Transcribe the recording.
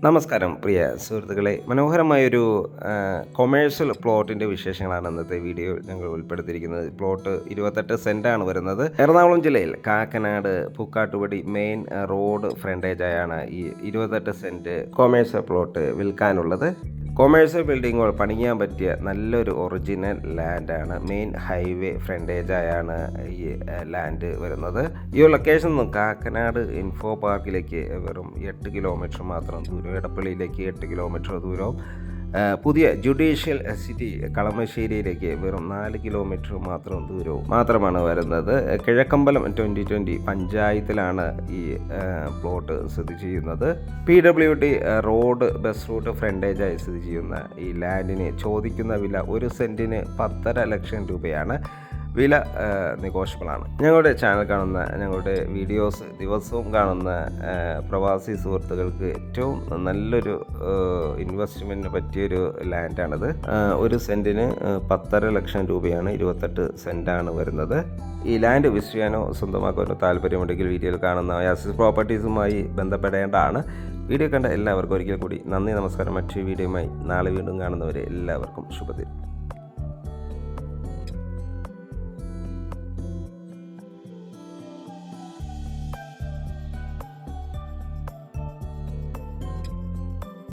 നമസ്കാരം പ്രിയ സുഹൃത്തുക്കളെ, മനോഹരമായൊരു കൊമേഴ്ഷ്യൽ പ്ലോട്ടിൻ്റെ വിശേഷങ്ങളാണ് ഇന്നത്തെ വീഡിയോയിൽ ഞങ്ങൾ ഉൾപ്പെടുത്തിയിരിക്കുന്നത്. പ്ലോട്ട് 28 സെൻറ്റാണ് വരുന്നത്. എറണാകുളം ജില്ലയിൽ കാക്കനാട് പൂക്കാട്ടുപടി മെയിൻ റോഡ് ഫ്രണ്ടേജായാണ് ഈ 28 സെൻറ്റ് കൊമേഴ്ഷ്യൽ പ്ലോട്ട് വിൽക്കാനുള്ളത്. കൊമേഴ്ഷ്യൽ ബിൽഡിങ്ങുകൾ പണിയാൻ പറ്റിയ നല്ലൊരു ഒറിജിനൽ ലാൻഡാണ്. മെയിൻ ഹൈവേ ഫ്രണ്ടേജായാണ് ഈ ലാൻഡ് വരുന്നത്. ഈ ലൊക്കേഷൻ നിന്നും കാക്കനാട് ഇൻഫോ പാർക്കിലേക്ക് വെറും 8 കിലോമീറ്റർ മാത്രം ദൂരം, എടപ്പള്ളിയിലേക്ക് 8 കിലോമീറ്റർ ദൂരവും, പുതിയ ജുഡീഷ്യൽ സിറ്റി കളമശ്ശേരിയിലേക്ക് വെറും 4 കിലോമീറ്റർ മാത്രമാണ് വരുന്നത്. കിഴക്കമ്പലം 2020 പഞ്ചായത്തിലാണ് ഈ പ്ലോട്ട് സ്ഥിതി ചെയ്യുന്നത്. PWD റോഡ് ബസ് റൂട്ട് ഫ്രണ്ടേജായി സ്ഥിതി ചെയ്യുന്ന ഈ ലാൻഡിന് ചോദിക്കുന്ന വില 1 സെൻറ്റിന് 10.5 ലക്ഷം രൂപയാണ്. വില നെഗോഷ്യബിളാണ്. ഞങ്ങളുടെ ചാനൽ കാണുന്ന, ഞങ്ങളുടെ വീഡിയോസ് ദിവസവും കാണുന്ന പ്രവാസി സുഹൃത്തുക്കൾക്ക് ഏറ്റവും നല്ലൊരു ഇൻവെസ്റ്റ്മെൻറ്റിന് പറ്റിയൊരു ലാൻഡാണിത്. 1 സെൻറ്റിന് 10.5 ലക്ഷം രൂപയാണ്. 28 സെൻറ്റാണ് വരുന്നത്. ഈ ലാൻഡ് വിസിറ്റ് ചെയ്യാനോ സ്വന്തമാക്കാനോ താല്പര്യമുണ്ടെങ്കിൽ വീഡിയോയിൽ കാണുന്ന യാസിസ് പ്രോപ്പർട്ടീസുമായി ബന്ധപ്പെടേണ്ടതാണ്. വീഡിയോ കണ്ട എല്ലാവർക്കും ഒരിക്കൽ കൂടി നന്ദി, നമസ്കാരം. മറ്റൊരു വീഡിയോയുമായി നാളെ വീണ്ടും കാണുന്നവരെ എല്ലാവർക്കും ശുഭദിനം.